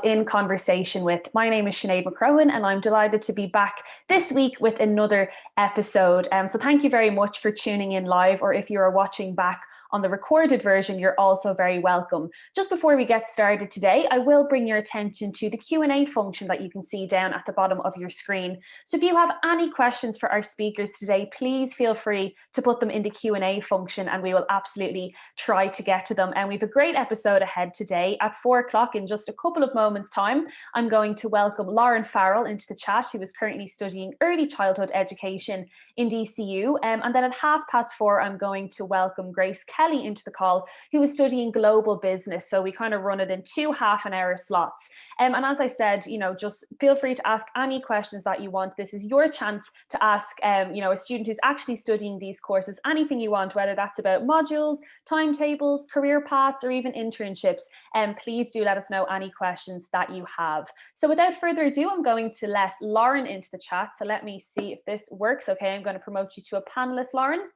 in conversation with. My name is Sinead McCrohan, and I'm delighted to be back this week with another episode. So thank you very much for tuning in live, or if you are watching back on the recorded version, you're also very welcome. Just before we get started today, I will bring your attention to the Q&A function that you can see down at the bottom of your screen. So if you have any questions for our speakers today, please feel free to put them in the Q&A function and we will absolutely try to get to them. And we have a great episode ahead today. At 4 o'clock, in just a couple of moments' time, I'm going to welcome Lauren Farrell into the chat, who is currently studying early childhood education in DCU. And then at 4:30, I'm going to welcome Grace Kelly into the call, who is studying global business. So we kind of run it in 2 half-an-hour slots. And as I said, just feel free to ask any questions that you want. This is your chance to ask, a student who's actually studying these courses, anything you want, whether that's about modules, timetables, career paths, or even internships. And please do let us know any questions that you have. So without further ado, I'm going to let Lauren into the chat. So let me see if this works. Okay, I'm going to promote you to a panelist, Lauren.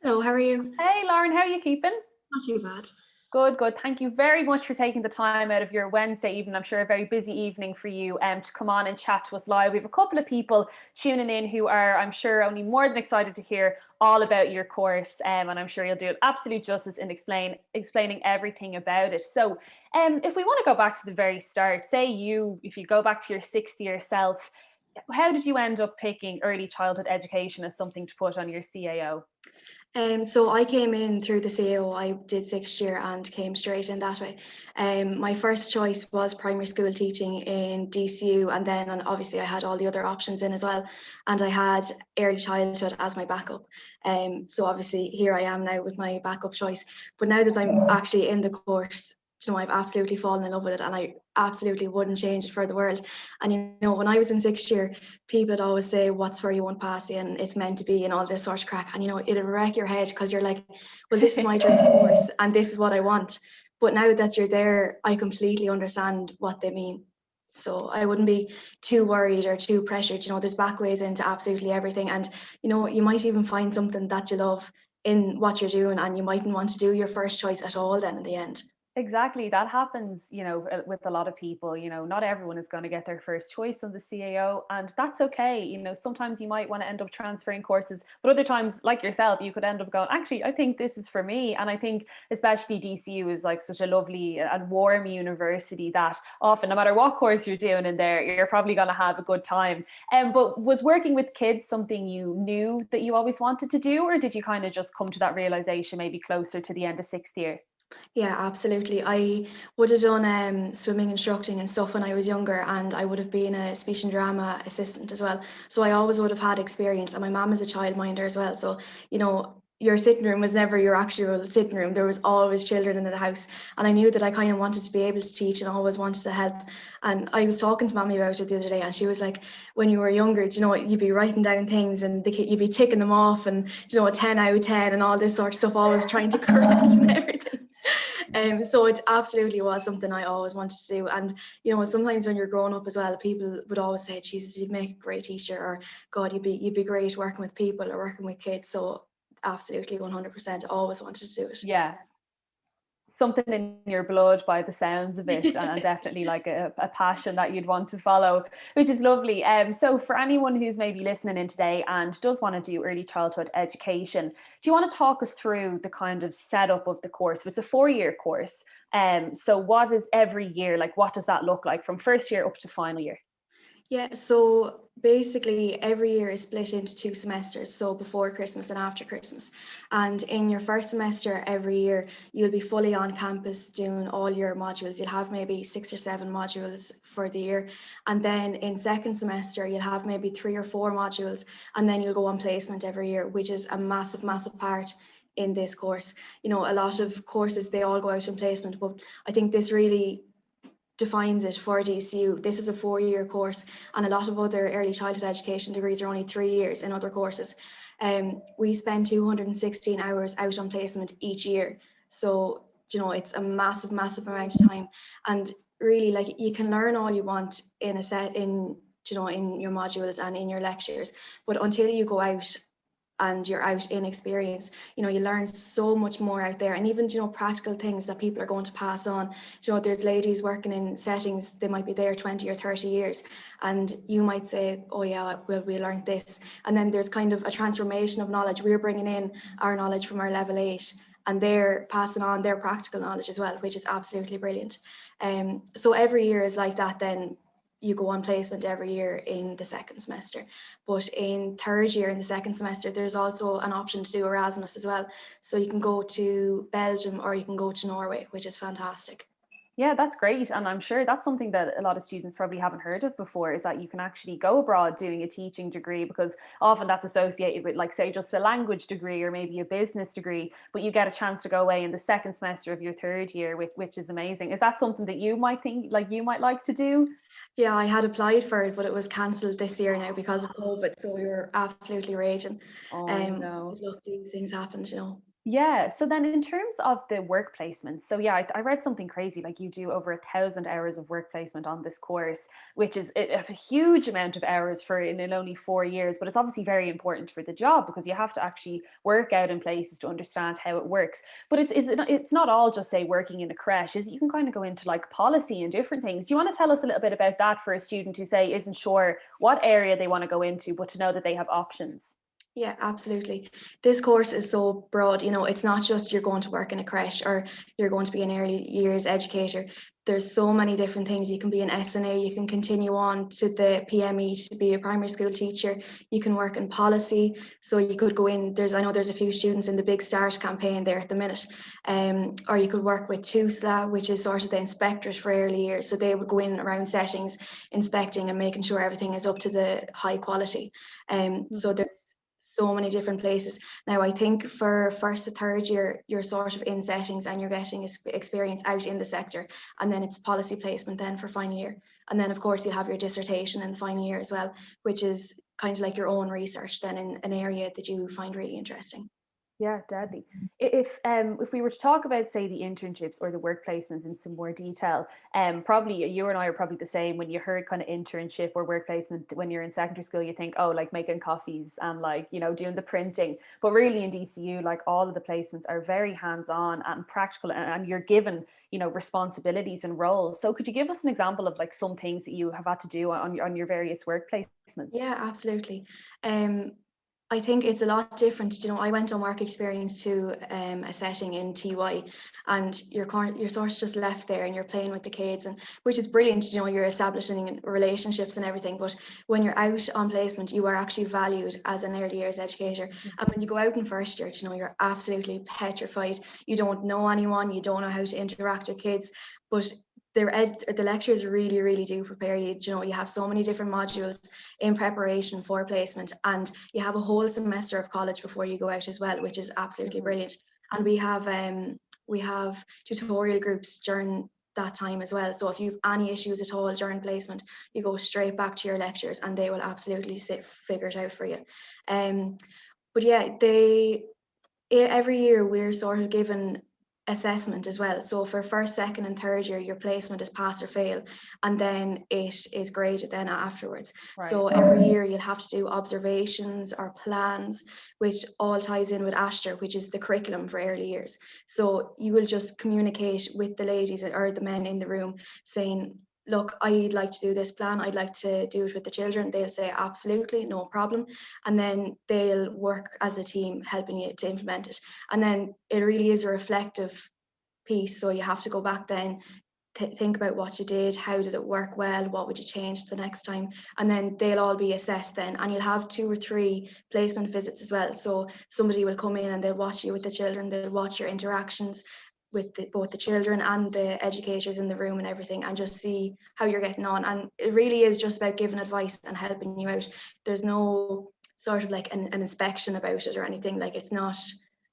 Hello, how are you? Hey, Lauren, how are you keeping? Not too bad. Good, good. Thank you very much for taking the time out of your Wednesday evening. I'm sure a very busy evening for you to come on and chat to us live. We have a couple of people tuning in who are, I'm sure, only more than excited to hear all about your course. And I'm sure you'll do it absolute justice in explaining everything about it. So if we want to go back to the very start, if you go back to your 6th-year self, how did you end up picking early childhood education as something to put on your CAO? So I came in through the CAO. I did 6th year and came straight in that way. My first choice was primary school teaching in DCU, and then obviously I had all the other options in as well, and I had early childhood as my backup. So obviously here I am now with my backup choice. But now that I'm actually in the course, I've absolutely fallen in love with it, and I absolutely wouldn't change it for the world. And when I was in 6th year, people would always say, what's for you won't pass you, and it's meant to be, and all this sort of crack. And it'll wreck your head, because you're like, well, this is my dream course and this is what I want. But now that you're there, I completely understand what they mean. So I wouldn't be too worried or too pressured. There's back ways into absolutely everything, and you might even find something that you love in what you're doing, and you mightn't want to do your first choice at all then in the end. Exactly. That happens, with a lot of people. Not everyone is going to get their first choice on the CAO, and that's okay. Sometimes you might want to end up transferring courses, but other times, like yourself, you could end up going, actually, I think this is for me. And I think especially DCU is like such a lovely and warm university that often, no matter what course you're doing in there, you're probably going to have a good time. But was working with kids something you knew that you always wanted to do, or did you kind of just come to that realization maybe closer to the end of 6th year? Yeah, absolutely. I would have done swimming instructing and stuff when I was younger, and I would have been a speech and drama assistant as well. So I always would have had experience, and my mum is a childminder as well. So, your sitting room was never your actual sitting room. There was always children in the house, and I knew that I kind of wanted to be able to teach and always wanted to help. And I was talking to Mommy about it the other day, and she was like, when you were younger, you'd be writing down things and you'd be ticking them off, and a 10 out of 10 and all this sort of stuff, always trying to correct and everything. So it absolutely was something I always wanted to do. And sometimes when you're growing up as well, people would always say, Jesus, you'd make a great teacher, or God, you'd be great working with people or working with kids. So absolutely 100% always wanted to do it. Yeah, something in your blood by the sounds of it, and definitely like a passion that you'd want to follow, which is lovely. So for anyone who's maybe listening in today and does want to do early childhood education, do you want to talk us through the kind of setup of the course? It's a 4-year course. So what is every year like? What does that look like from first year up to final year? Yeah, so basically every year is split into 2 semesters, so before Christmas and after Christmas. And in your first semester every year, you'll be fully on campus doing all your modules. You'll have maybe 6 or 7 modules for the year. And then in second semester, you'll have maybe 3 or 4 modules, and then you'll go on placement every year, which is a massive, massive part in this course. A lot of courses, they all go out in placement, but I think this really defines it for DCU. This is a 4-year course, and a lot of other early childhood education degrees are only 3 years in other courses. We spend 216 hours out on placement each year. So, it's a massive, massive amount of time. And really, like, you can learn all you want in your modules and in your lectures, but until you go out and you're out in experience, you learn so much more out there. And even, practical things that people are going to pass on. There's ladies working in settings, they might be there 20 or 30 years, and you might say, oh yeah, well, we learned this. And then there's kind of a transformation of knowledge. We're bringing in our knowledge from our level 8, and they're passing on their practical knowledge as well, which is absolutely brilliant. So every year is like that. Then you go on placement every year in the second semester. But in third year, in the second semester, there's also an option to do Erasmus as well. So you can go to Belgium or you can go to Norway, which is fantastic. Yeah, that's great. And I'm sure that's something that a lot of students probably haven't heard of before, is that you can actually go abroad doing a teaching degree, because often that's associated with, like, say, just a language degree or maybe a business degree, but you get a chance to go away in the second semester of your third year, which is amazing. Is that something that you might think, like, you might like to do? Yeah, I had applied for it, but it was cancelled this year now because of COVID. So we were absolutely raging. Oh no. But look, these things happened. Yeah. So then in terms of the work placement, so yeah, I read something crazy, like you do over 1,000 hours of work placement on this course, which is a huge amount of hours for in only 4 years, but it's obviously very important for the job because you have to actually work out in places to understand how it works. But it's not all just, say, working in a creche, is it? You can kind of go into like policy and different things. Do you want to tell us a little bit about that for a student who, say, isn't sure what area they want to go into, but to know that they have options? Yeah, absolutely. This course is so broad. It's not just you're going to work in a creche or you're going to be an early years educator. There's so many different things. You can be an SNA, you can continue on to the PME to be a primary school teacher. You can work in policy. So you could go in, I know there's a few students in the Big Start campaign there at the minute. Or you could work with TUSLA, which is sort of the inspectorate for early years. So they would go in around settings, inspecting and making sure everything is up to the high quality. So there's so many different places. Now, I think for first to third year, you're sort of in settings and you're getting experience out in the sector. And then it's policy placement then for final year. And then, of course, you have your dissertation in the final year as well, which is kind of like your own research then in an area that you find really interesting. Yeah, deadly. If we were to talk about, say, the internships or the work placements in some more detail, probably you and I are probably the same. When you heard kind of internship or work placement when you're in secondary school, you think, oh, like making coffees and, like, doing the printing. But really in DCU, like, all of the placements are very hands-on and practical, and you're given, responsibilities and roles. So could you give us an example of, like, some things that you have had to do on your various work placements? Yeah, absolutely. Um, I think it's a lot different. I went on work experience to a setting in TY, and you're sort of just left there and you're playing with the kids, and which is brilliant. You're establishing relationships and everything. But when you're out on placement, you are actually valued as an early years educator. And when you go out in first year, you're absolutely petrified. You don't know anyone. You don't know how to interact with kids. But the lectures really, really do prepare you. You have so many different modules in preparation for placement, and you have a whole semester of college before you go out as well, which is absolutely brilliant. And we have tutorial groups during that time as well. So if you have any issues at all during placement, you go straight back to your lectures and they will absolutely figure it out for you. But yeah, every year we're sort of given assessment as well. So for first, second, and third year, your placement is pass or fail, and then it is graded then afterwards. Right. So every year you'll have to do observations or plans, which all ties in with Ashter, which is the curriculum for early years. So you will just communicate with the ladies or the men in the room saying, look, I'd like to do this plan. I'd like to do it with the children. They'll say, absolutely, no problem. And then they'll work as a team helping you to implement it. And then it really is a reflective piece. So you have to go back then, think about what you did, how did it work well, what would you change the next time, and then they'll all be assessed then. And you'll have 2 or 3 placement visits as well. So somebody will come in and they'll watch you with the children, they'll watch your interactions with both the children and the educators in the room and everything, and just see how you're getting on. And it really is just about giving advice and helping you out. There's no sort of like an inspection about it or anything. Like, it's not,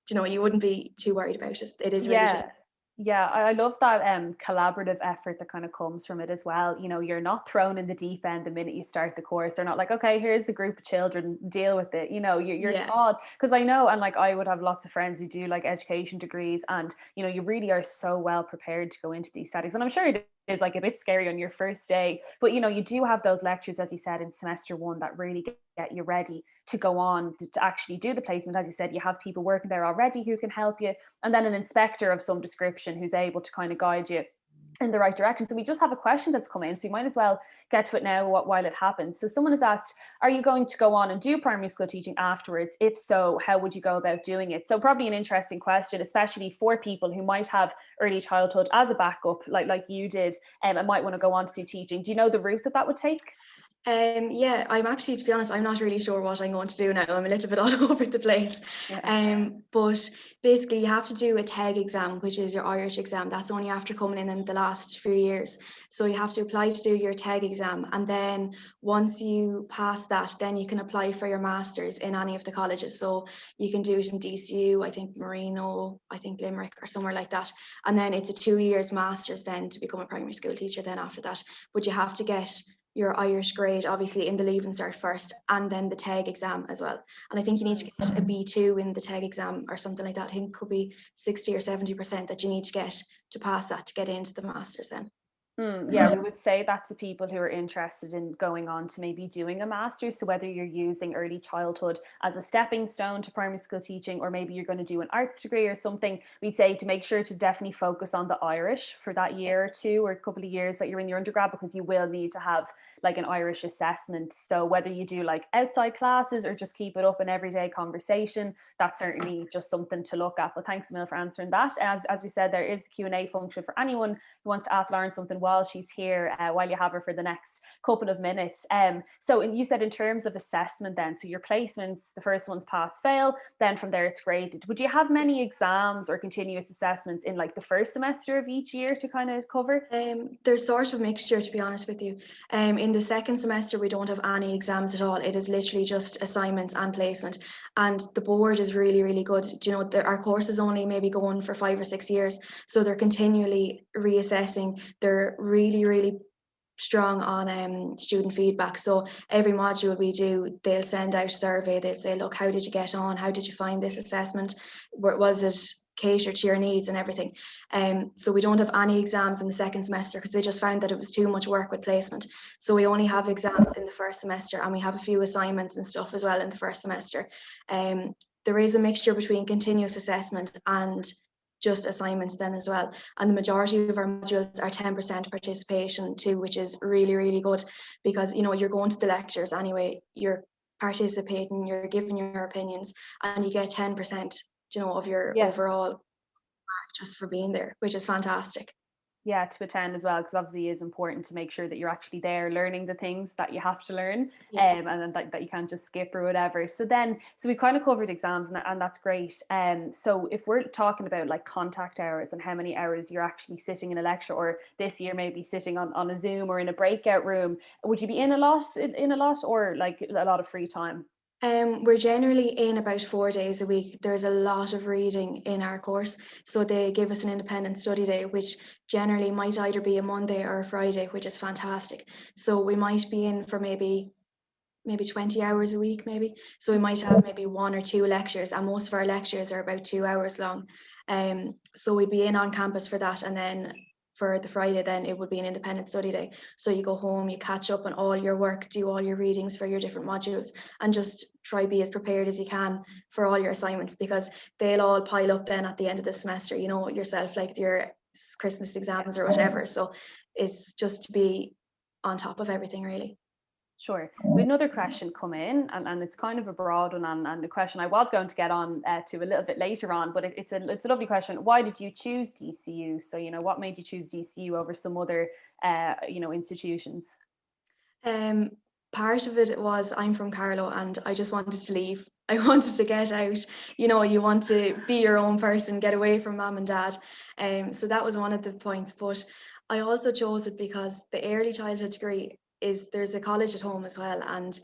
you wouldn't be too worried about it. It is really just. Yeah. Yeah, I love that collaborative effort that kind of comes from it as well. You're not thrown in the deep end the minute you start the course. They're not like, okay, here's a group of children, deal with it. You're Yeah. taught, because I know, and like I would have lots of friends who do like education degrees, and you really are so well prepared to go into these settings. And I'm sure it is like a bit scary on your first day. But you do have those lectures, as you said, in semester one that really get you ready to go on to actually do the placement. As you said, you have people working there already who can help you, and then an inspector of some description who's able to kind of guide you in the right direction. So we just have a question that's come in, so we might as well get to it now while it happens. So someone has asked, are you going to go on and do primary school teaching afterwards? If so, how would you go about doing it? So probably an interesting question, especially for people who might have early childhood as a backup, like you did, and might want to go on to do teaching. Do you know the route that would take? Yeah, I'm actually, to be honest, I'm not really sure what I'm going to do now. I'm a little bit all over the place. Yeah. But basically you have to do a TEG exam, which is your Irish exam. That's only after coming in the last few years. So you have to apply to do your TEG exam. And then once you pass that, then you can apply for your masters in any of the colleges. So you can do it in DCU, I think Marino, I think Limerick or somewhere like that. And then it's a 2 years masters then to become a primary school teacher then after that. But you have to get your Irish grade obviously in the Leaving Cert first, and then the TEG exam as well. And I think you need to get a B2 in the TEG exam or something like that. I think it could be 60 or 70% that you need to get to pass that to get into the masters then. Yeah, we would say that to people who are interested in going on to maybe doing a master's. So whether you're using early childhood as a stepping stone to primary school teaching, or maybe you're going to do an arts degree or something, we'd say to make sure to definitely focus on the Irish for that year or two or a couple of years that you're in your undergrad, because you will need to have like an Irish assessment. So whether you do like outside classes or just keep it up in everyday conversation, that's certainly just something to look at. But thanks, Emil, for answering that. As we said, there is a Q&A function for anyone who wants to ask Lauren something while she's here, while you have her for the next couple of minutes. So you said in terms of assessment then, so your placements, the first one's pass fail, then from there it's graded. Would you have many exams or continuous assessments in like the first semester of each year to kind of cover? There's sort of a mixture, to be honest with you. In the second semester, we don't have any exams at all. It is literally just assignments and placement. And the board is really, really good. Do you know, our course is only maybe going for 5 or 6 years. So they're continually reassessing. They're really, really strong on student feedback. So every module we do, they'll send out a survey. They'll say, look, how did you get on? How did you find this assessment? Was it catered to your needs and everything? So we don't have any exams in the second semester because they just found that it was too much work with placement. So we only have exams in the first semester, and we have a few assignments and stuff as well in the first semester. There is a mixture between continuous assessment and just assignments then as well. And the majority of our modules are 10% participation too, which is really, really good, because you're going to the lectures anyway, you're participating, you're giving your opinions, and you get 10% of your overall mark just for being there, which is fantastic. Yeah, to attend as well, because obviously it is important to make sure that you're actually there learning the things that you have to learn, and then that you can't just skip or whatever. So we kind of covered exams, and that's great. So if we're talking about like contact hours and how many hours you're actually sitting in a lecture, or this year maybe sitting on a Zoom or in a breakout room, would you be in a lot, or like a lot of free time? We're generally in about 4 days a week. There's a lot of reading in our course. So they give us an independent study day, which generally might either be a Monday or a Friday, which is fantastic. So we might be in for maybe 20 hours a week, maybe. So we might have maybe 1 or 2 lectures, and most of our lectures are about 2 hours long. So we'd be in on campus for that, and then for the Friday, then it would be an independent study day. So you go home, you catch up on all your work, do all your readings for your different modules, and just try be as prepared as you can for all your assignments, because they'll all pile up then at the end of the semester, yourself, like your Christmas exams or whatever. So it's just to be on top of everything, really. Sure. We had another question come in, and it's kind of a broad one, and the question I was going to get on to a little bit later on, but it's a lovely question. Why did you choose DCU? So, what made you choose DCU over some other, institutions? Part of it was I'm from Carlow and I just wanted to leave. I wanted to get out. You want to be your own person, get away from mom and dad. So that was one of the points. But I also chose it because the early childhood degree there's a college at home as well, and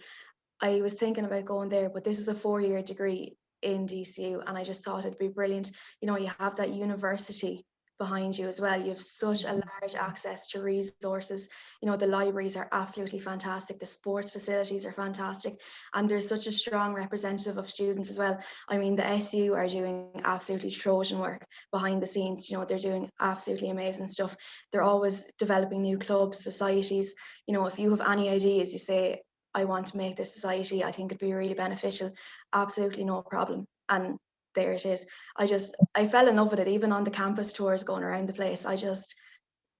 I was thinking about going there, but this is a 4-year degree in DCU, and I just thought it'd be brilliant. You have that university behind you as well. You have such a large access to resources. The libraries are absolutely fantastic. The sports facilities are fantastic. And there's such a strong representative of students as well. I mean, the SU are doing absolutely Trojan work behind the scenes. They're doing absolutely amazing stuff. They're always developing new clubs, societies. If you have any ideas, you say, I want to make this society, I think it'd be really beneficial. Absolutely no problem. And there it is. I fell in love with it, even on the campus tours going around the place.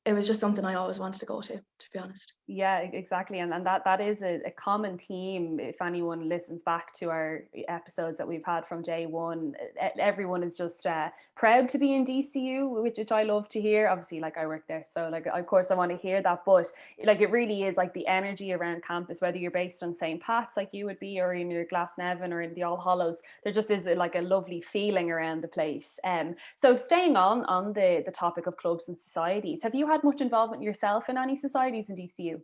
It was just something I always wanted to go to be honest. Yeah, exactly. And that is a common theme. If anyone listens back to our episodes that we've had from day one, everyone is just proud to be in DCU, which I love to hear. Obviously, like, I work there, so like, of course I want to hear that. But like, it really is like the energy around campus, whether you're based on St. Pat's like you would be, or in your Glasnevin or in the All Hallows, there just is like a lovely feeling around the place. So staying on the topic of clubs and societies, have you had much involvement yourself in any societies in DCU?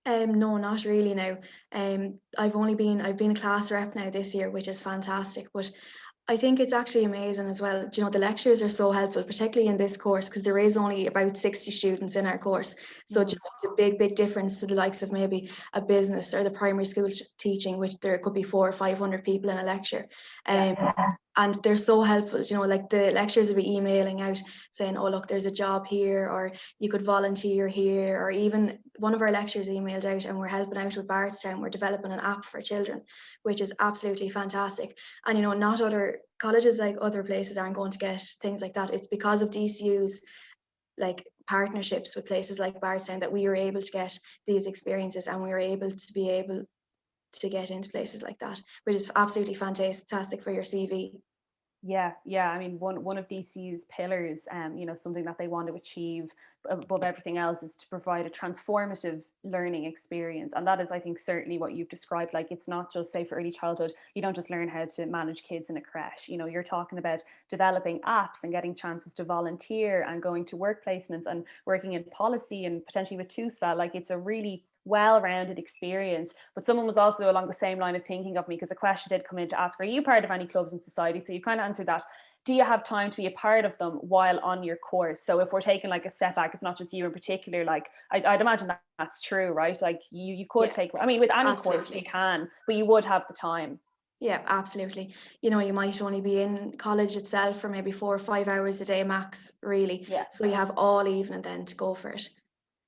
No, not really now. I've been a class rep now this year, which is fantastic. But I think it's actually amazing as well. The lectures are so helpful, particularly in this course, because there is only about 60 students in our course. So it's a big difference to the likes of maybe a business or the primary school teaching, which there could be 400 or 500 people in a lecture. And they're so helpful. Like, the lecturers will be emailing out saying, oh, look, there's a job here, or you could volunteer here. Or even one of our lecturers emailed out, and we're helping out with Bardstown. We're developing an app for children, which is absolutely fantastic. And not other colleges, like other places, aren't going to get things like that. It's because of DCU's like partnerships with places like Bardstown that we were able to get these experiences, and we were able to get into places like that, which is absolutely fantastic for your CV. Yeah, I mean, one of DCU's pillars, something that they want to achieve above everything else, is to provide a transformative learning experience. And that is, I think, certainly what you've described. Like, it's not just, say, for early childhood, you don't just learn how to manage kids in a creche. You're talking about developing apps and getting chances to volunteer and going to work placements and working in policy and potentially with TUSLA. Like, it's a really well-rounded experience. But someone was also along the same line of thinking of me, because a question did come in to ask, are you part of any clubs and societies? So you kind of answered that. Do you have time to be a part of them while on your course? So if we're taking like a step back, it's not just you in particular. Like, I'd imagine that's true, right? Like, you could take, I mean, with any course you can, but you would have the time. Yeah, absolutely. You might only be in college itself for maybe 4 or 5 hours a day max, really. Yeah. So you have all evening then to go for it.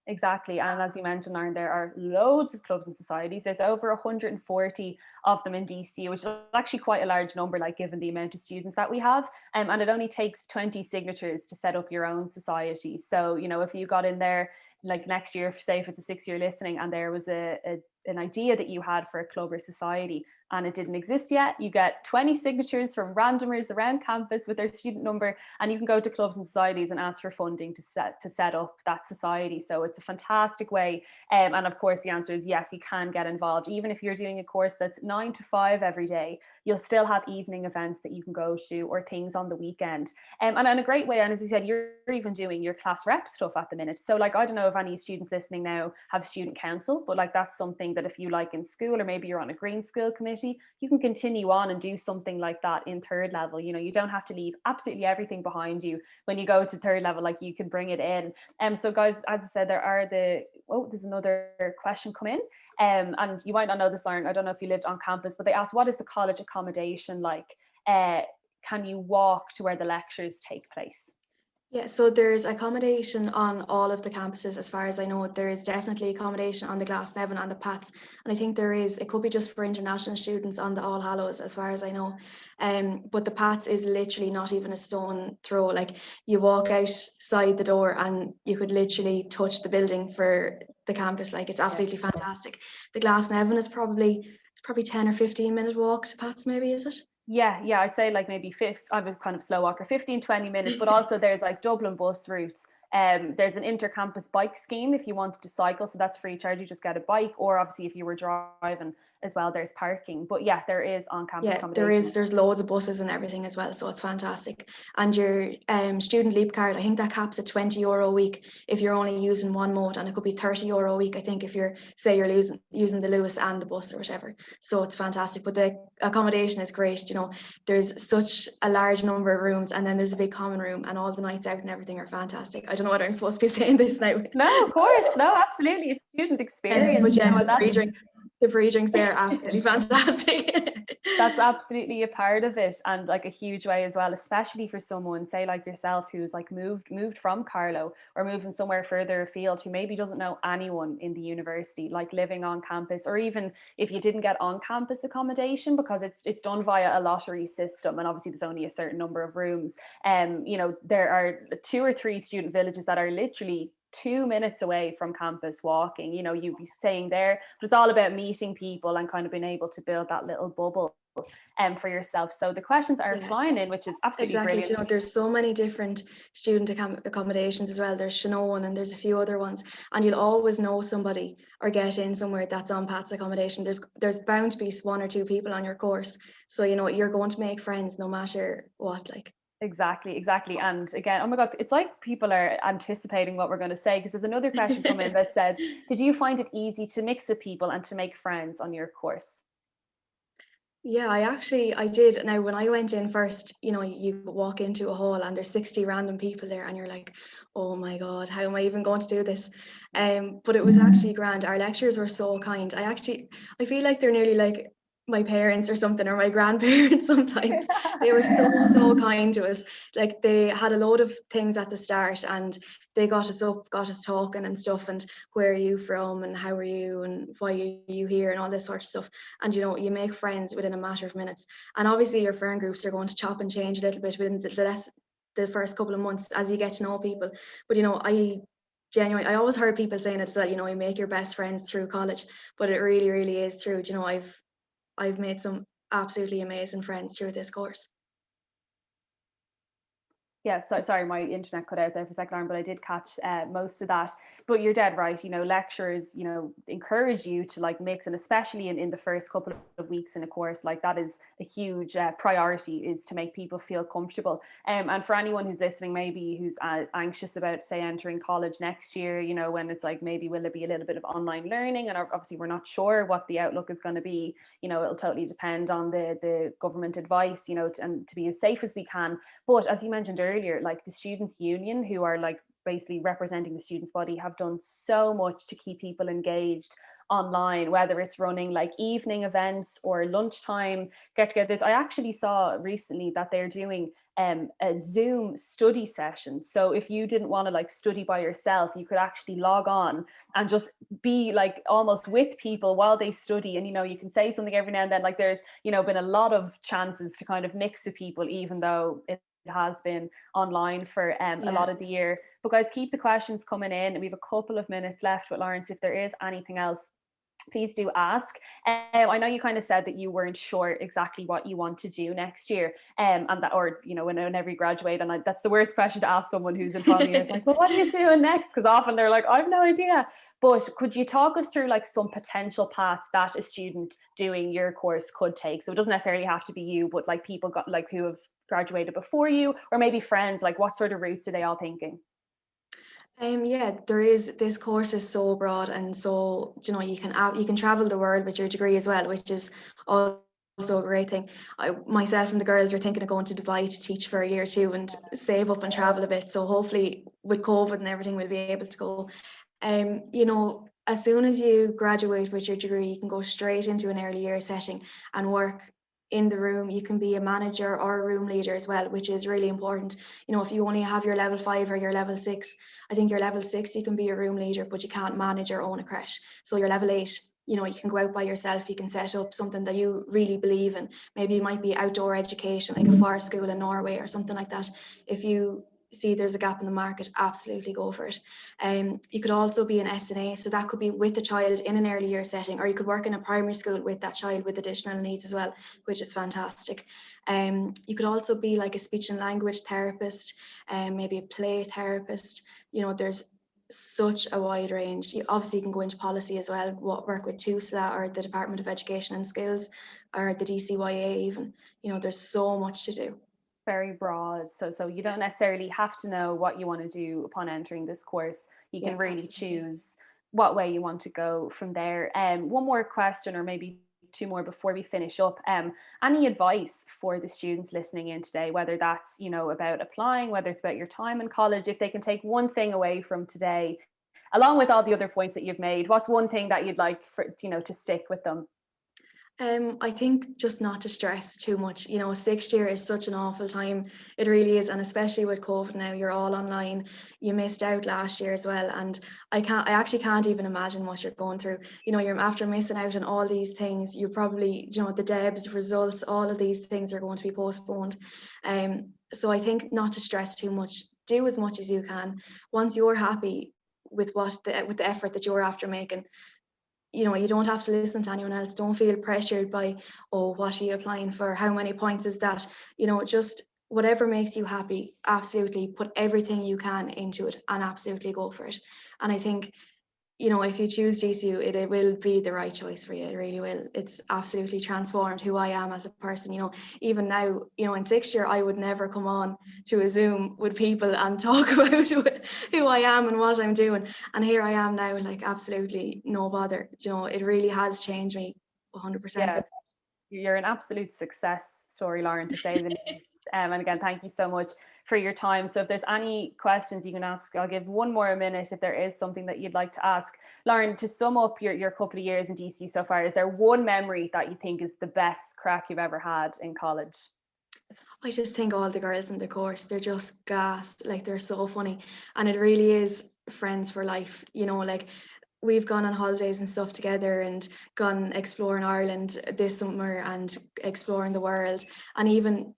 Exactly. And as you mentioned, Aaron, there are loads of clubs and societies. There's over 140 of them in DC, which is actually quite a large number, like, given the amount of students that we have. And it only takes 20 signatures to set up your own society. So, if you got in there, like, next year, say if it's a 6-year listening, and there was an idea that you had for a club or society and it didn't exist yet, you get 20 signatures from randomers around campus with their student number, and you can go to clubs and societies and ask for funding to set up that society. So it's a fantastic way. And of course, the answer is yes, you can get involved. Even if you're doing a course that's 9 to 5 every day, you'll still have evening events that you can go to, or things on the weekend. And in a great way, and as you said, you're even doing your class rep stuff at the minute. So, like, I don't know if any students listening now have student council, but like, that's something that if you like in school, or maybe you're on a green school committee, you can continue on and do something like that in third level. You don't have to leave absolutely everything behind you when you go to third level. Like, you can bring it in. So guys, as I said, there's another question come in. And you might not know this, Lauren, I don't know if you lived on campus, but they asked, what is the college accommodation like? Can you walk to where the lectures take place? Yeah, so there's accommodation on all of the campuses, as far as I know. There is definitely accommodation on the Glasnevin and the Pats, and I think it could be just for international students on the All Hallows, as far as I know. But the Pats is literally not even a stone throw. Like, you walk outside the door and you could literally touch the building for the campus. Like, it's absolutely fantastic. The Glasnevin is probably 10 or 15 minute walk to Pats, maybe, is it? Yeah, I'd say like maybe I'm a kind of slow walker, 15, 20 minutes, but also there's like Dublin bus routes. There's an inter-campus bike scheme if you wanted to cycle, so that's free charge. You just get a bike, or obviously if you were driving, as well there's parking. But yeah, there is on-campus Yeah, accommodation. there's loads of buses and everything as well, so it's fantastic. And your student leap card, I think that caps at €20 a week if you're only using one mode, and it could be €30 a week, I think, if you're using the Lewis and the bus or whatever. So it's fantastic. But the accommodation is great, there's such a large number of rooms, and then there's a big common room, and all the nights out and everything are fantastic. I don't know whether I'm supposed to be saying this now. No, of course, no, absolutely, it's student experience. But yeah, And the free drinks there are absolutely fantastic. that's absolutely a part of it, and like a huge way as well, especially for someone, say like yourself, who's like moved from Carlow or moving somewhere further afield, who maybe doesn't know anyone in the university, like living on campus, or even if you didn't get on campus accommodation, because it's done via a lottery system, and obviously there's only a certain number of rooms. There are 2 or 3 student villages that are literally 2 minutes away from campus walking. You'd be staying there, but it's all about meeting people and kind of being able to build that little bubble for yourself. So the questions are flying in, which is absolutely brilliant. There's so many different student accommodations as well. There's Shannon and there's a few other ones, and you'll always know somebody or get in somewhere that's on Pat's accommodation. There's bound to be 1 or 2 people on your course, so you're going to make friends no matter what. Exactly. And again, oh my God, it's like people are anticipating what we're going to say, because there's another question come in that said, did you find it easy to mix with people and to make friends on your course? Yeah, I did. Now, when I went in first, you walk into a hall and there's 60 random people there, and you're like, oh my God, how am I even going to do this? But it was actually grand. Our lecturers were so kind. I feel like they're nearly like my parents or something, or my grandparents sometimes. They were so kind to us. Like, they had a load of things at the start, and they got us up, got us talking and stuff, and where are you from and how are you and why are you here and all this sort of stuff. And you make friends within a matter of minutes. And obviously your friend groups are going to chop and change a little bit within the first couple of months as you get to know people. But I always heard people saying it as well, you make your best friends through college, but it really, really is true. I've made some absolutely amazing friends through this course. Yeah, so sorry, my internet cut out there for a second, Lauren, but I did catch most of that. But you're dead right. Lecturers, encourage you to like mix, and especially in the first couple of weeks in a course, like that is a huge priority, is to make people feel comfortable. And for anyone who's listening, maybe who's anxious about, say, entering college next year, when it's like, maybe will there be a little bit of online learning? And obviously we're not sure what the outlook is going to be. It'll totally depend on the government advice, and to be as safe as we can. But as you mentioned earlier, like the Students' Union, who are like basically representing the students' body, have done so much to keep people engaged online, whether it's running like evening events or lunchtime get-togethers. I actually saw recently that they're doing a Zoom study session. So if you didn't want to like study by yourself, you could actually log on and just be like almost with people while they study. And you can say something every now and then. Like there's been a lot of chances to kind of mix with people, even though it has been online for a lot of the year. But guys, keep the questions coming in. We have a couple of minutes left with Lawrence. If there is anything else, please do ask. I know you kind of said that you weren't sure exactly what you want to do next year, and that, or whenever you graduate, and that's the worst question to ask someone who's in final year. It's like, well, what are you doing next? Because often they're like, I have no idea. But could you talk us through like some potential paths that a student doing your course could take? So it doesn't necessarily have to be you, but like people got like who have graduated before you, or maybe friends. Like, what sort of routes are they all thinking? This course is so broad, and so you can travel the world with your degree as well, which is also a great thing. Myself and the girls are thinking of going to Dubai to teach for a year or two and save up and travel a bit. So hopefully with COVID and everything, we'll be able to go. As soon as you graduate with your degree, you can go straight into an early year setting and work in the room. You can be a manager or a room leader as well, which is really important. If you only have your level 5 or your level 6, I think your level 6 you can be a room leader, but you can't manage or own a creche. So your level 8, you can go out by yourself. You can set up something that you really believe in. Maybe it might be outdoor education, like a forest school in Norway or something like that. If you see there's a gap in the market, absolutely go for it. You could also be an SNA, so that could be with the child in an early year setting, or you could work in a primary school with that child with additional needs as well, which is fantastic. You could also be like a speech and language therapist, maybe a play therapist. There's such a wide range. You obviously can go into policy as well, work with TUSA or the Department of Education and Skills or the DCYA even. There's so much to do. Very broad. So you don't necessarily have to know what you want to do upon entering this course. You can really Absolutely. choose what way you want to go from there. One more question, or maybe two more before we finish up. Any advice for the students listening in today, whether that's, about applying, whether it's about your time in college, if they can take one thing away from today, along with all the other points that you've made, what's one thing that you'd like for, to stick with them? I think just not to stress too much. Sixth year is such an awful time. It really is. And especially with COVID now, you're all online. You missed out last year as well. And I actually can't even imagine what you're going through. You're after missing out on all these things. You probably, the DEBs results, all of these things are going to be postponed. So I think not to stress too much. Do as much as you can. Once you're happy with with the effort that you're after making, you don't have to listen to anyone else. Don't feel pressured by, oh, what are you applying for? How many points is that? Just whatever makes you happy, absolutely put everything you can into it and absolutely go for it. And I think, if you choose DCU, it will be the right choice for you. It really will. It's absolutely transformed who I am as a person. Even now, in sixth year, I would never come on to a Zoom with people and talk about who I am and what I'm doing. And here I am now, like absolutely no bother. It really has changed me 100% Yeah, for. you're an absolute success story, Lauren, to say the least. And again, thank you so much for your time. So if there's any questions you can ask, I'll give one more minute if there is something that you'd like to ask. Lauren, to sum up your couple of years in DCU so far, is there one memory that you think is the best crack you've ever had in college? I just think all the girls in the course, they're just gas. Like, they're so funny. And it really is friends for life. Like, we've gone on holidays and stuff together and gone exploring Ireland this summer and exploring the world. And even,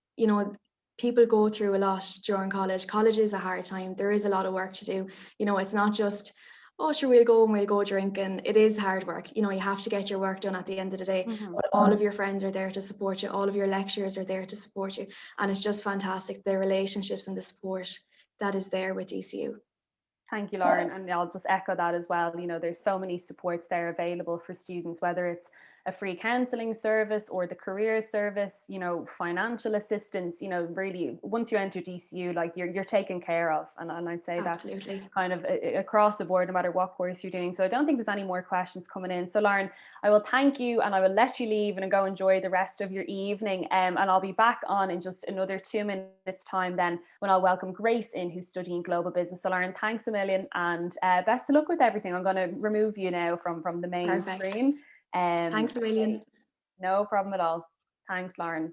people go through a lot during college. College is a hard time. There is a lot of work to do. It's not just, oh, sure, we'll go drinking. It is hard work. You have to get your work done at the end of the day. Mm-hmm. But all of your friends are there to support you. All of your lecturers are there to support you. And it's just fantastic, the relationships and the support that is there with DCU. Thank you, Lauren. And I'll just echo that as well. There's so many supports there available for students, whether it's a free counselling service or the career service, financial assistance, really once you enter DCU, like you're taken care of. And I'd say Absolutely. that's kind of across the board, no matter what course you're doing. So I don't think there's any more questions coming in. So Lauren, I will thank you and I will let you leave and go enjoy the rest of your evening. And I'll be back on in just another 2 minutes time then when I'll welcome Grace in, who's studying global business. So Lauren, thanks a million and best of luck with everything. I'm going to remove you now from the main Perfect. screen. Thanks a million. No problem at all. Thanks, Lauren.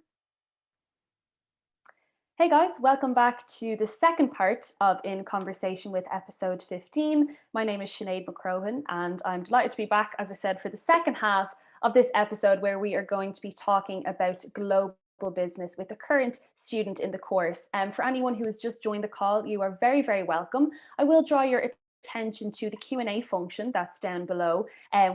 Hey guys, welcome back to the second part of In Conversation with episode 15. My name is Sinead McCrohan and I'm delighted to be back, as I said, for the second half of this episode where we are going to be talking about global business with a current student in the course. For anyone who has just joined the call, you are very, very welcome. I will draw your attention to the Q&A function that's down below.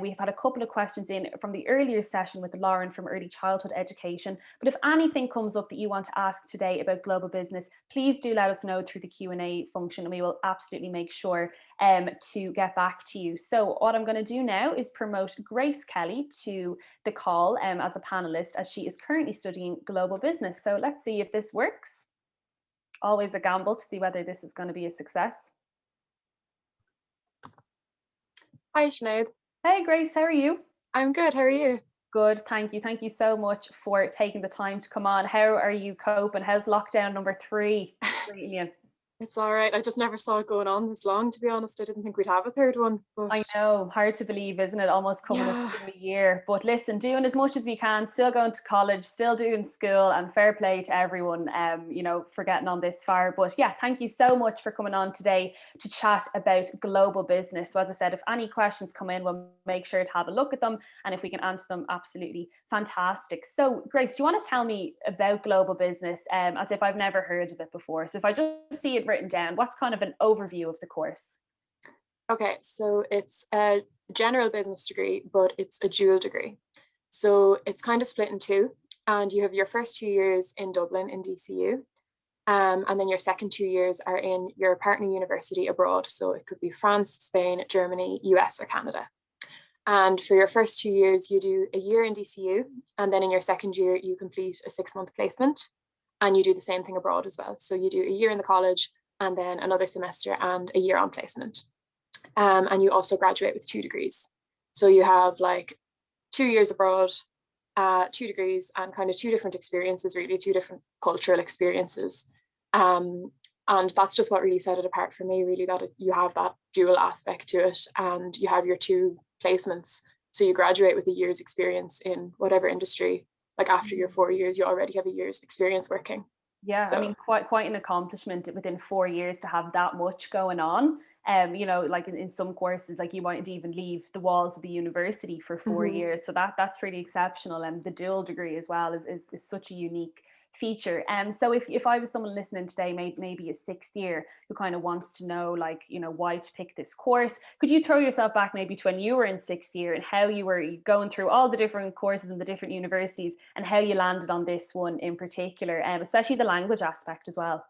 We've had a couple of questions in from the earlier session with Lauren from Early Childhood Education. But if anything comes up that you want to ask today about global business, please do let us know through the Q&A function and we will absolutely make sure to get back to you. So what I'm going to do now is promote Grace Kelly to the call as a panelist, as she is currently studying global business. So let's see if this works. Always a gamble to see whether this is going to be a success. Hi, Sinead. Hey, Grace, how are you? I'm good. How are you? Good, thank you. Thank you so much for taking the time to come on. How are you coping? How's lockdown number 3 treating you? It's all right. I just never saw it going on this long, to be honest. I didn't think we'd have a third one. But I know, hard to believe, isn't it? Almost coming up to a year. But listen, doing as much as we can, still going to college, still doing school, and fair play to everyone, for getting on this far. But yeah, thank you so much for coming on today to chat about global business. So as I said, if any questions come in, we'll make sure to have a look at them. And if we can answer them, absolutely fantastic. So Grace, do you want to tell me about global business as if I've never heard of it before? So if I just see it written down, what's kind of an overview of the course? Okay, so it's a general business degree, but it's a dual degree. So it's kind of split in two, and you have your first 2 years in Dublin in DCU, And then your second 2 years are in your partner university abroad. So it could be France, Spain, Germany, US, or Canada. And for your first 2 years, you do a year in DCU. And then in your second year, you complete a 6-month placement. And you do the same thing abroad as well. So you do a year in the college and then another semester and a year on placement. And you also graduate with 2 degrees. So you have like 2 years abroad, 2 degrees, and kind of 2 different experiences, really 2 different cultural experiences. And that's just what really set it apart for me, really, that you have that dual aspect to it, and you have your 2 placements. So you graduate with a year's experience in whatever industry. Like after your 4 years, you already have a year's experience working. Yeah, So, I mean, quite an accomplishment within 4 years to have that much going on. You know, like in some courses, like you mightn't even leave the walls of the university for 4 years. So that's really exceptional. And the dual degree as well is such a unique feature. So if I was someone listening today, maybe a 6th year who kind of wants to know, like, you know, why to pick this course, could you throw yourself back maybe to when you were in 6th year and how you were going through all the different courses in the different universities and how you landed on this one in particular, especially the language aspect as well?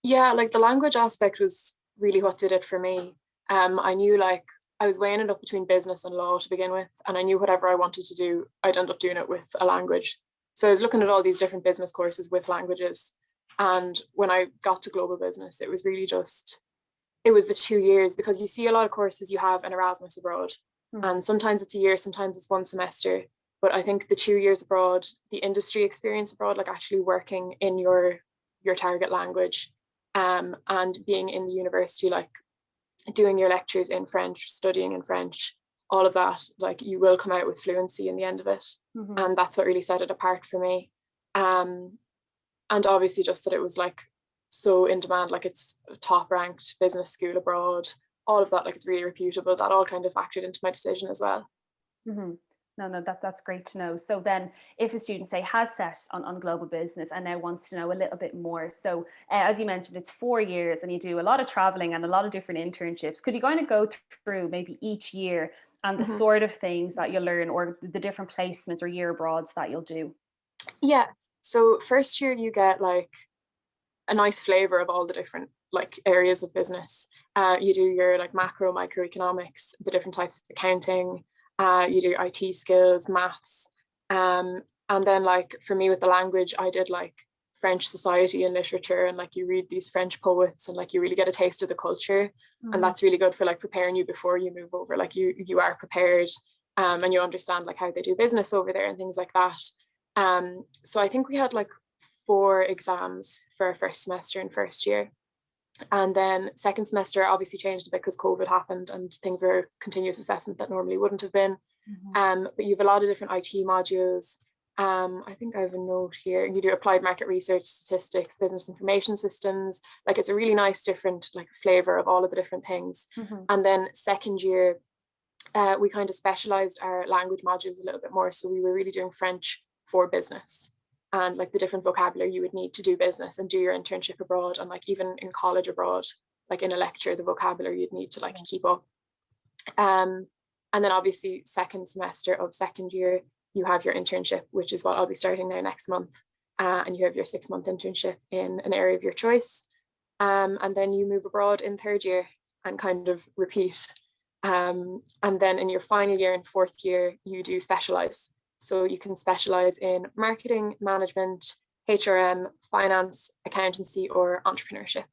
yeah, like the language aspect was really what did it for me. I knew, like, I was weighing it up between business and law to begin with, and I knew whatever I wanted to do, I'd end up doing it with a language. So I was looking at all these different business courses with languages. And when I got to global business, it was really just, it was the 2 years, because you see a lot of courses you have an Erasmus abroad, and sometimes it's a year, sometimes it's 1 semester. But I think the 2 years abroad, the industry experience abroad, like actually working in your target language, and being in the university, like doing your lectures in French, studying in French, all of that, like you will come out with fluency in the end of it. And that's what really set it apart for me. And obviously just that it was like so in demand, like it's a top ranked business school abroad, all of that, like it's really reputable. That all kind of factored into my decision as well. No, that's great to know. So then if a student, say, has set on global business and now wants to know a little bit more, so as you mentioned, it's 4 years and you do a lot of traveling and a lot of different internships. Could you kind of go through maybe each year and the sort of things that you'll learn, or the different placements or year abroads that you'll do? Yeah, so first year you get like a nice flavor of all the different like areas of business. You do your like macro, microeconomics, the different types of accounting. You do IT skills, maths, and then like for me with the language, I did like French society and literature, and like you read these French poets, and like you really get a taste of the culture, and that's really good for like preparing you before you move over. Like you are prepared, and you understand like how they do business over there and things like that. So I think we had like 4 exams for our first semester in first year. And then second semester obviously changed a bit because COVID happened and things were continuous assessment that normally wouldn't have been. But you have a lot of different IT modules. I think I have a note here. You do applied market research, statistics, business information systems. Like it's a really nice different like flavor of all of the different things. And then second year, we kind of specialized our language modules a little bit more. So we were really doing French for business, and like the different vocabulary you would need to do business and do your internship abroad, and like even in college abroad, like in a lecture, the vocabulary you'd need to like keep up. And then obviously second semester of second year, you have your internship, which is what I'll be starting now next month. And you have your 6-month internship in an area of your choice. And then you move abroad in third year and kind of repeat. And then in your final year and fourth year, you do specialize. So you can specialize in marketing, management, HRM, finance, accountancy, or entrepreneurship.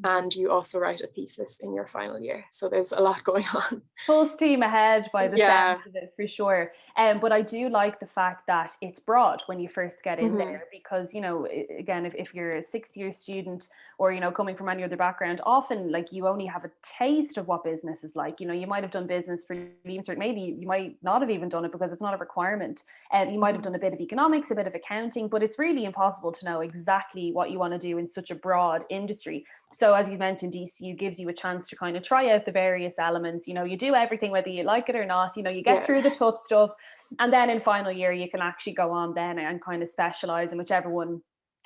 And you also write a thesis in your final year. So there's a lot going on. Full steam ahead by the sounds of it, for sure. But I do like the fact that it's broad when you first get in there, because, you know, again, if you're a 6th-year student or, you know, coming from any other background, often like you only have a taste of what business is like. You know, you might have done business for leaving cert, maybe you might not have even done it because it's not a requirement. You might have done a bit of economics, a bit of accounting, but it's really impossible to know exactly what you want to do in such a broad industry. So as you mentioned, DCU gives you a chance to kind of try out the various elements. You know, you do everything, whether you like it or not. You know, you get through the tough stuff. And then in final year, you can actually go on then and kind of specialize in whichever one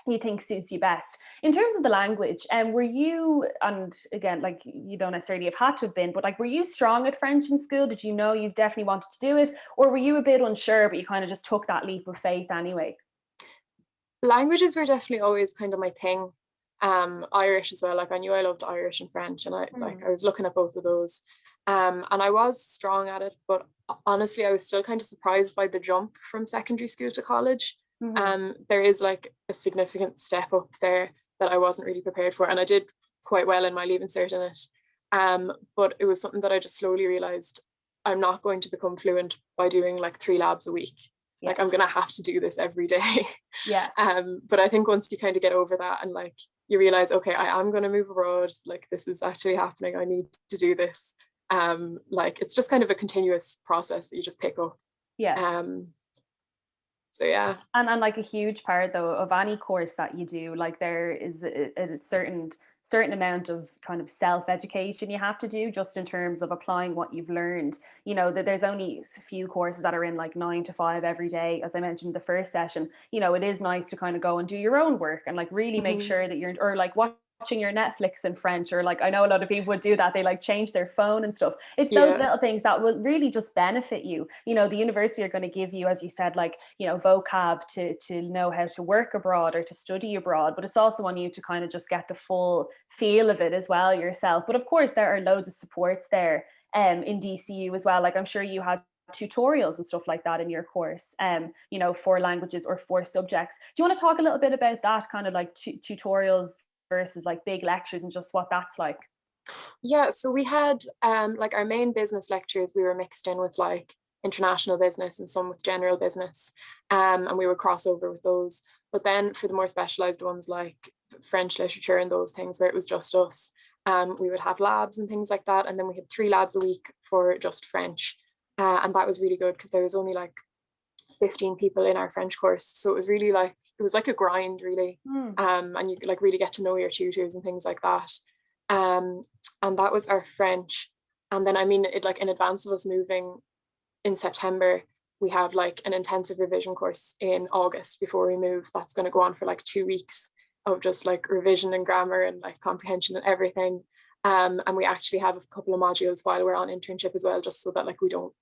you think suits you best. In terms of the language, were you, and again, like you don't necessarily have had to have been, but like, were you strong at French in school? Did you know you definitely wanted to do it? Or were you a bit unsure, but you kind of just took that leap of faith anyway? Languages were definitely always kind of my thing. Irish as well. Like I knew I loved Irish and French, and I was looking at both of those. And I was strong at it, but honestly, I was still kind of surprised by the jump from secondary school to college. There is like a significant step up there that I wasn't really prepared for, and I did quite well in my leaving cert in it. But it was something that I just slowly realized I'm not going to become fluent by doing like 3 labs a week. Like I'm gonna have to do this every day. Yeah. But I think once you kind of get over that and like you realize, okay, I am gonna move abroad, like this is actually happening, I need to do this. Like it's just kind of a continuous process that you just pick up. Yeah. So yeah. And like a huge part though of any course that you do, like there is a certain amount of kind of self-education you have to do just in terms of applying what you've learned. You know, that there's only a few courses that are in like 9 to 5 every day, as I mentioned in the first session. You know, it is nice to kind of go and do your own work and like really make sure that you're, or like watching your Netflix in French, or like I know a lot of people would do that, they like change their phone and stuff. It's those little things that will really just benefit you. You know, the university are going to give you, as you said, like, you know, vocab to know how to work abroad or to study abroad, but it's also on you to kind of just get the full feel of it as well yourself. But of course there are loads of supports there in DCU as well. Like I'm sure you had tutorials and stuff like that in your course, you know, for languages or for subjects. Do you want to talk a little bit about that, kind of like tutorials versus like big lectures and just what that's like? Yeah, so we had like our main business lectures, we were mixed in with like international business and some with general business, and we would cross over with those. But then for the more specialized ones like French literature and those things where it was just us, we would have labs and things like that. And then we had 3 labs a week for just French. And that was really good because there was only like 15 people in our French course. So it was really like, it was like a grind really. And you could like really get to know your tutors and things like that. And that was our French. And then, I mean, it like in advance of us moving in September, we have like an intensive revision course in August before we move. That's going to go on for like 2 weeks of just like revision and grammar and like comprehension and everything. And we actually have a couple of modules while we're on internship as well, just so that like we don't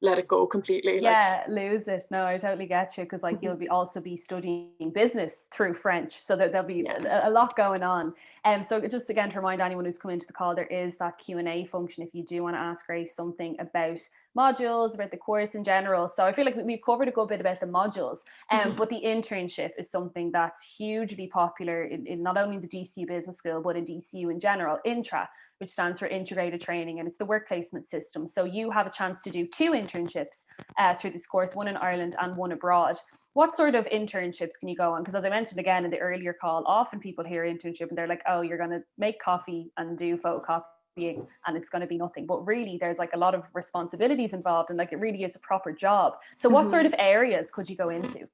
let it go completely. Yeah, lose it. No, I totally get you, because like you'll be also be studying business through French, so that there'll be a lot going on. So just again to remind anyone who's come into the call, there is that Q&A function if you do want to ask Grace something about modules, about the course in general. So I feel like we've covered a good bit about the modules, but the internship is something that's hugely popular in not only the DCU Business School, but in DCU in general, INTRA, which stands for integrated training, and it's the work placement system. So you have a chance to do 2 internships through this course, one in Ireland and one abroad. What sort of internships can you go on? Because as I mentioned again in the earlier call, often people hear internship and they're like, oh, you're going to make coffee and do photocopying and it's going to be nothing. But really there's like a lot of responsibilities involved, and like it really is a proper job. So what sort of areas could you go into?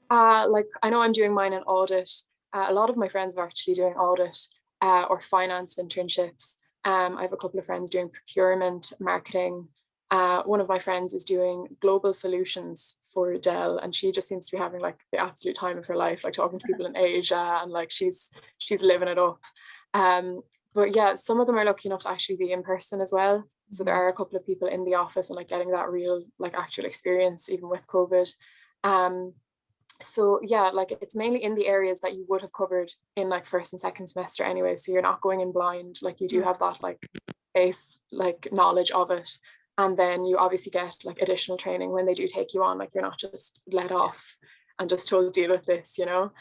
Like I know I'm doing mine in audit. A lot of my friends are actually doing audit or finance internships. I have a couple of friends doing procurement, marketing. One of my friends is doing global solutions for Dell, and she just seems to be having like the absolute time of her life, like talking to people in Asia, and like she's living it up. But yeah, some of them are lucky enough to actually be in person as well. So there are a couple of people in the office and like getting that real like actual experience even with COVID. So yeah, like it's mainly in the areas that you would have covered in like first and second semester anyway. So you're not going in blind, like you do have that like base like knowledge of it. And then you obviously get like additional training when they do take you on, like you're not just let off and just told to deal with this, you know?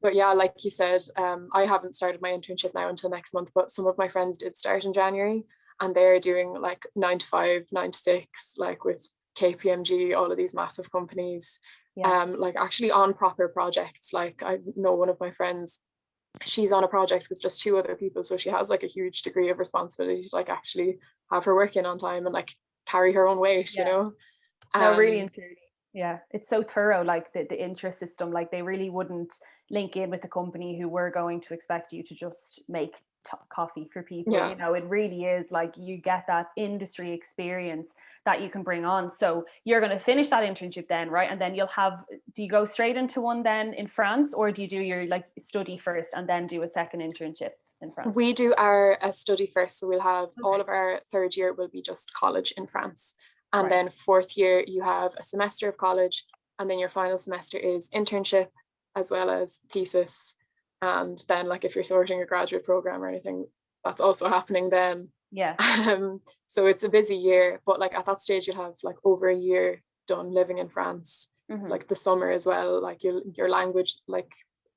But yeah, like you said, I haven't started my internship now until next month, but some of my friends did start in January, and they're doing like 9 to 5, 9 to 6, like with KPMG, all of these massive companies. Like actually on proper projects. Like I know one of my friends, she's on a project with just 2 other people, so she has like a huge degree of responsibility to like actually have her work in on time and like carry her own weight, you know. No, really and truly. Yeah, it's so thorough, like the interest system. Like they really wouldn't link in with the company who were going to expect you to just make coffee for people. You know, it really is like you get that industry experience that you can bring on. So you're going to finish that internship then, right? And then you'll have, do you go straight into one then in France, or do you do your like study first and then do a second internship in France? We do our study first, so we'll have all of our 3rd year will be just college in France, and then 4th year you have a semester of college, and then your final semester is internship, as well as thesis. And then like if you're sorting a graduate program or anything, that's also happening then. Yeah. So it's a busy year, but like at that stage you'll have like over a year done living in France, like the summer as well. Like your language, like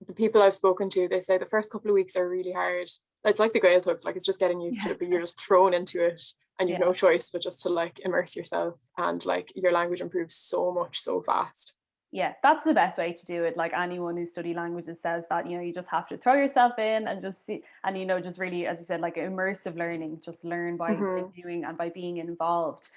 the people I've spoken to, they say the first couple of weeks are really hard. It's like the Gaeltacht, like it's just getting used to it, but you're just thrown into it and you've no choice but just to like immerse yourself, and like your language improves so much so fast. Yeah, that's the best way to do it. Like anyone who study languages says that, you know, you just have to throw yourself in and just see, and, you know, just really, as you said, like immersive learning, just learn by doing and by being involved.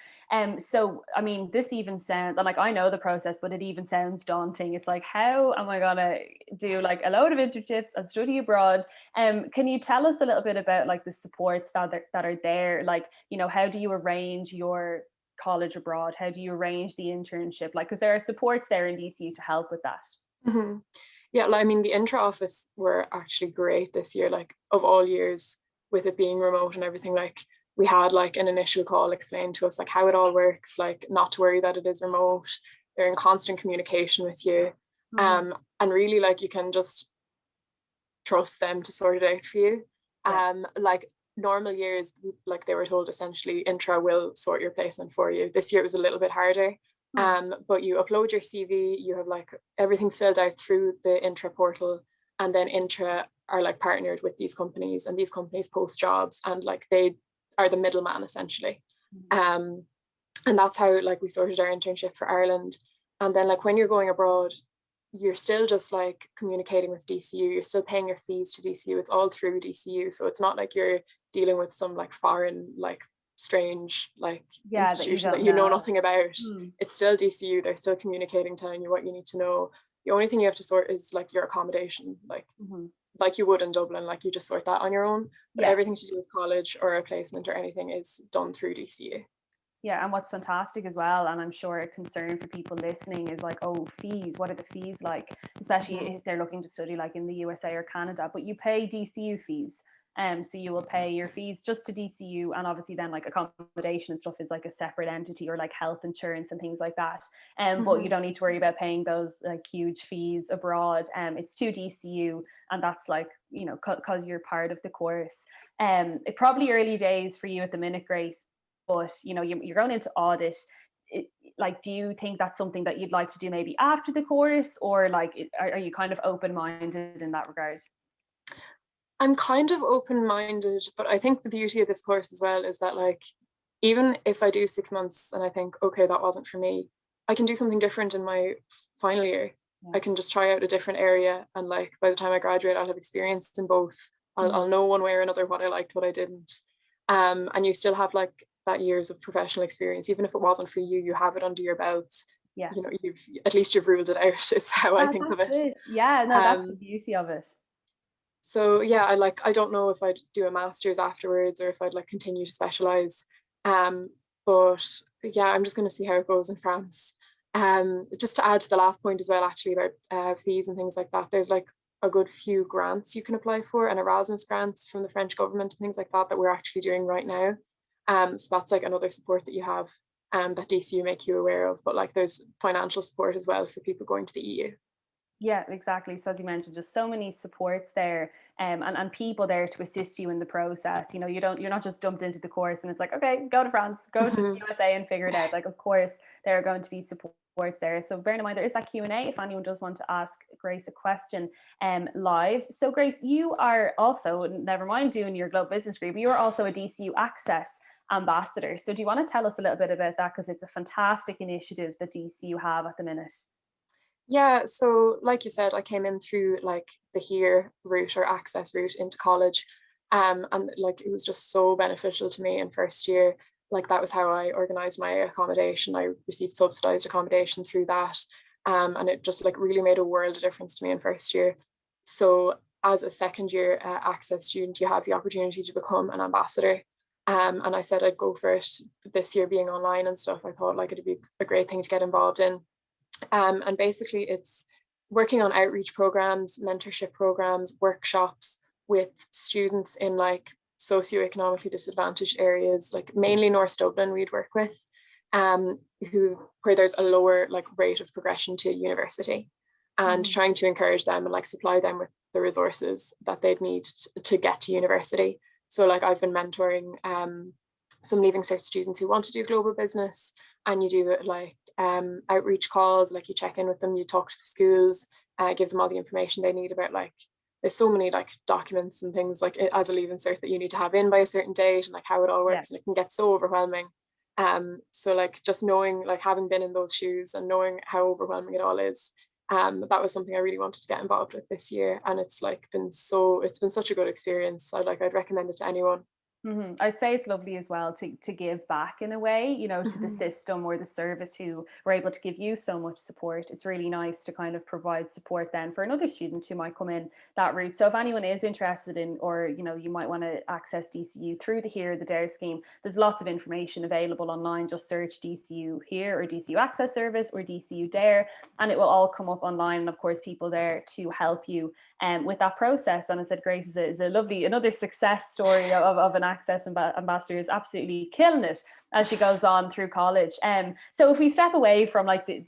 So, I mean, this even sounds, and like, I know the process, but it even sounds daunting. It's like, how am I gonna do like a load of internships and study abroad? Can you tell us a little bit about like the supports that are there? Like, you know, how do you arrange your college abroad? How do you arrange the internship? Like, because there are supports there in DCU to help with that. Yeah, like, I mean, the intra office were actually great this year, like of all years, with it being remote and everything. Like we had like an initial call explained to us like how it all works, like not to worry that it is remote. They're in constant communication with you. And really like you can just trust them to sort it out for you. Like normal years, like they were told essentially intra will sort your placement for you. This year it was a little bit harder. But you upload your CV, you have like everything filled out through the intra portal, and then intra are like partnered with these companies, and these companies post jobs, and like they are the middleman essentially. And that's how like we sorted our internship for Ireland. And then like when you're going abroad, you're still just like communicating with DCU, you're still paying your fees to DCU, it's all through DCU. So it's not like you're dealing with some like foreign, like strange like institution that you know nothing about. It's still DCU, they're still communicating, telling you what you need to know. The only thing you have to sort is like your accommodation, like you would in Dublin, like you just sort that on your own. But everything to do with college or a placement or anything is done through DCU. Yeah, and what's fantastic as well, and I'm sure a concern for people listening is like, oh, fees, what are the fees like? Especially if they're looking to study like in the USA or Canada, but you pay DCU fees. So you will pay your fees just to DCU, and obviously then like accommodation and stuff is like a separate entity, or like health insurance and things like that. But you don't need to worry about paying those like huge fees abroad. It's to DCU, and that's like, you know, because you're part of the course. It probably early days for you at the minute, Grace, but you know, you're going into audit. Like, do you think that's something that you'd like to do maybe after the course, or like are you kind of open-minded in that regard? I'm kind of open-minded, but I think the beauty of this course as well is that like even if I do 6 months and I think, okay, that wasn't for me, I can do something different in my final year. I can just try out a different area, and like by the time I graduate I'll have experience in both. I'll know one way or another what I liked, what I didn't. And you still have like that years of professional experience. Even if it wasn't for you, you have it under your belt. You know, you've ruled it out, is how I think of it. Yeah, no, that's the beauty of it. So yeah, I don't know if I'd do a master's afterwards or if I'd like continue to specialize. But yeah, I'm just going to see how it goes in France. Just to add to the last point as well, actually, about fees and things like that, there's like a good few grants you can apply for, and Erasmus grants from the French government and things like that we're actually doing right now. So that's like another support that you have, that DCU make you aware of. But like there's financial support as well for people going to the EU. Yeah, exactly. So as you mentioned, just so many supports there, and people there to assist you in the process. You know, you're not just dumped into the course and it's like, okay, go to France, go to the USA and figure it out. Like, of course, there are going to be supports there. So bear in mind, there is that Q&A if anyone does want to ask Grace a question live. So Grace, you are also, never mind doing your global business degree, but you are also a DCU Access ambassador. So do you want to tell us a little bit about that? Because it's a fantastic initiative that DCU have at the minute. Yeah, so like you said, I came in through like the HERE route or access route into college. And like it was just so beneficial to me in first year. Like that was how I organized my accommodation. I received subsidized accommodation through that. And it just like really made a world of difference to me in first year. So as a second year access student, you have the opportunity to become an ambassador. And I said I'd go for it. This year being online and stuff, I thought like it'd be a great thing to get involved in. And basically it's working on outreach programs, mentorship programs, workshops with students in like socioeconomically disadvantaged areas, like mainly North Dublin we'd work with, where there's a lower like rate of progression to university. and trying to encourage them and like supply them with the resources that they'd need to get to university. So like I've been mentoring some Leaving Cert students who want to do global business, and you do like outreach calls, like you check in with them, you talk to the schools, give them all the information they need about like, there's so many like documents and things like as a Leaving Cert that you need to have in by a certain date, and like how it all works, and it can get so overwhelming. So like just knowing, like having been in those shoes and knowing how overwhelming it all is, that was something I really wanted to get involved with this year, and it's been such a good experience. I'd recommend it to anyone. I'd say it's lovely as well to give back in a way, you know, to the system or the service who were able to give you so much support. It's really nice to kind of provide support then for another student who might come in that route. So if anyone is interested in, or, you know, you might want to access DCU through the Here, the Dare scheme, there's lots of information available online. Just search DCU Here or DCU Access Service or DCU Dare, and it will all come up online. And of course, people there to help you with that process. And I said, Grace is a lovely, another success story of an Access ambassador, is absolutely killing it as she goes on through college. So if we step away from like the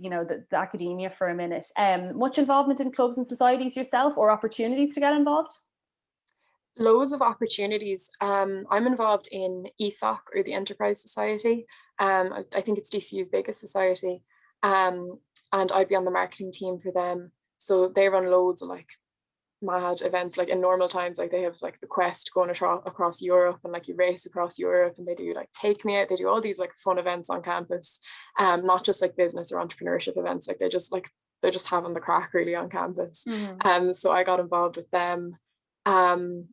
academia for a minute, much involvement in clubs and societies yourself, or opportunities to get involved? Loads of opportunities. I'm involved in ESOC, or the Enterprise Society. I think it's DCU's biggest society, and I'd be on the marketing team for them. So they run loads of like mad events, like in normal times, like they have like the Quest going across Europe, and like you race across Europe, and they do like Take Me Out, they do all these like fun events on campus, not just like business or entrepreneurship events, like they're just having the crack really on campus. So I got involved with them, and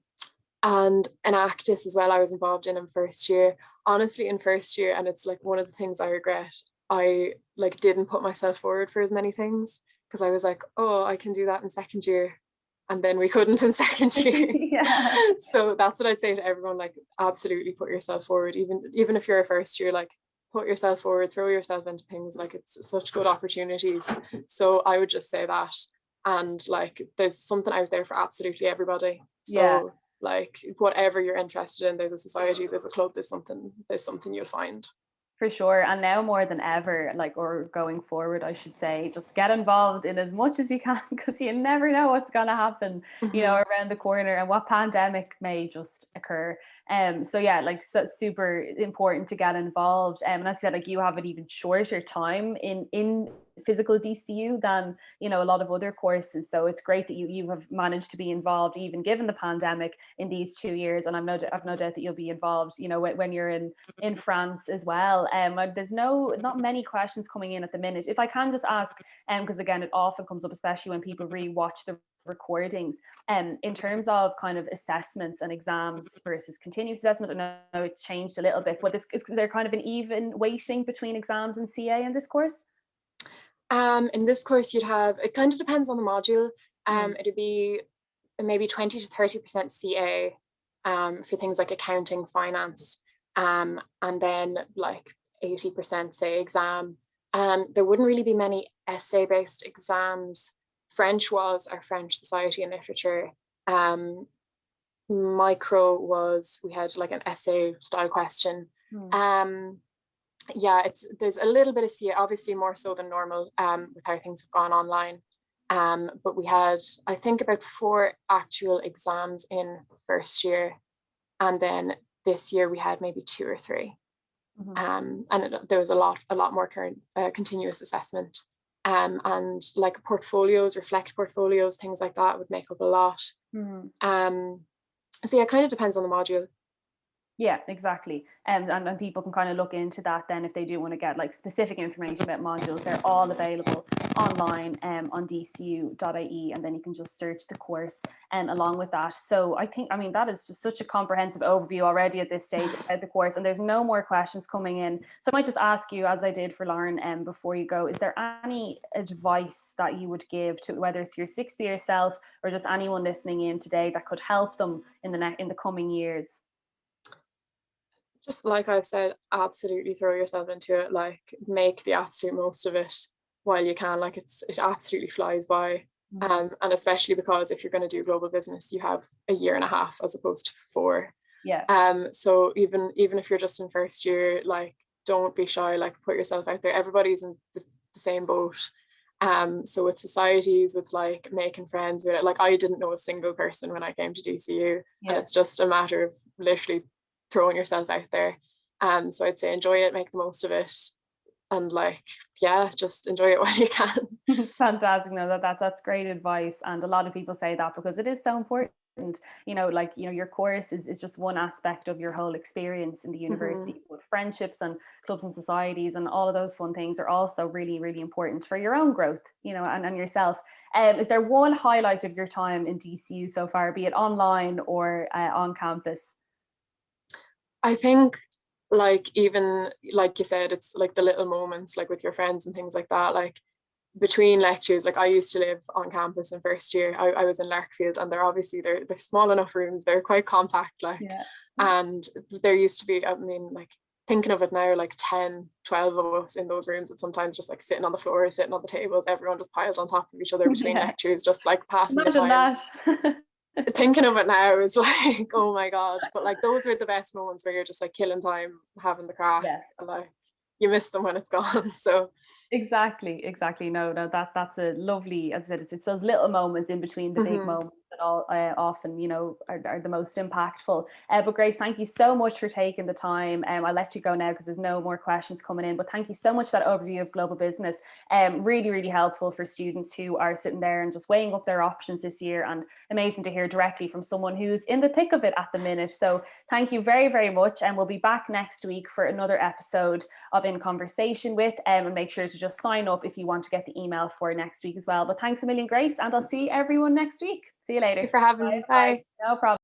an Actus as well I was involved in first year. Honestly, in first year, and it's like one of the things I regret, I like didn't put myself forward for as many things, because I was like, oh, I can do that in second year, and then we couldn't in second year. So that's what I'd say to everyone, like absolutely put yourself forward, even if you're a first year, like put yourself forward, throw yourself into things, like it's such good opportunities. So I would just say that, and like there's something out there for absolutely everybody. So like whatever you're interested in, there's a society, there's a club, there's something you'll find. For sure. And now more than ever, like, or going forward, I should say, just get involved in as much as you can, because you never know what's going to happen, you know, around the corner, and what pandemic may just occur. So yeah, like super important to get involved. And as I said, like you have an even shorter time in physical DCU than, you know, a lot of other courses. So it's great that you have managed to be involved, even given the pandemic, in these 2 years. And I've no doubt that you'll be involved, you know, when you're in France as well. There's not many questions coming in at the minute. If I can just ask, because again, it often comes up, especially when people re-watch the recordings, in terms of kind of assessments and exams versus continuous assessment. I know it's changed a little bit, but is there kind of an even weighting between exams and CA in this course? In this course, you'd have, it kind of depends on the module. It'd be maybe 20 to 30% CA for things like accounting, finance, and then like 80% say exam. There wouldn't really be many essay-based exams. French was our French Society and Literature. Micro was, we had like an essay style question. Yeah, there's a little bit of CA, obviously more so than normal with how things have gone online. But we had, I think, about 4 actual exams in first year, and then this year we had maybe 2 or 3. And there was a lot more current continuous assessment, and like portfolios, reflect portfolios, things like that would make up a lot. So yeah, it kind of depends on the module. Yeah, exactly. And people can kind of look into that then if they do want to get like specific information about modules. They're all available online on dcu.ie, and then you can just search the course along with that. So I mean, that is just such a comprehensive overview already at this stage about the course, and there's no more questions coming in. So I might just ask you, as I did for Lauren, before you go, is there any advice that you would give to, whether it's your 60 year self or just anyone listening in today, that could help them in the coming years? Just like I've said, absolutely throw yourself into it, like make the absolute most of it while you can. Like it absolutely flies by. And especially because if you're going to do global business, you have a year and a half as opposed to 4. So even if you're just in first year, like don't be shy, like put yourself out there. Everybody's in the same boat. So with societies, with like making friends with it, like I didn't know a single person when I came to DCU, and it's just a matter of literally throwing yourself out there. So I'd say enjoy it, make the most of it, and like, yeah, just enjoy it while you can. Fantastic. No, that's great advice. And a lot of people say that because it is so important. Like, your course is just one aspect of your whole experience in the university. But friendships and clubs and societies and all of those fun things are also really, really important for your own growth, and yourself. Is there one highlight of your time in DCU so far, be it online or on campus? I think, like, even like you said, it's like the little moments, like with your friends and things like that, like between lectures. Like I used to live on campus in first year. I was in Larkfield, and they're small enough rooms, they're quite compact, like, and there used to be, I mean, like, thinking of it now, like 10, 12 of us in those rooms, and sometimes just like sitting on the floor, sitting on the tables, everyone just piled on top of each other between lectures, just like passing the time. That. Thinking of it now is like, oh my god. But like those were the best moments where you're just like killing time, having the crack, and like you miss them when it's gone. So exactly. No, that's a lovely, as I said, it's those little moments in between the big moments that all often, are the most impactful. But Grace, thank you so much for taking the time. I'll let you go now because there's no more questions coming in, but thank you so much for that overview of global business. Really, really helpful for students who are sitting there and just weighing up their options this year, and amazing to hear directly from someone who's in the thick of it at the minute. So thank you very, very much. And we'll be back next week for another episode of In Conversation With, and make sure to just sign up if you want to get the email for next week as well. But thanks a million, Grace, and I'll see everyone next week. See you later. Thank you for having me. Bye. No problem.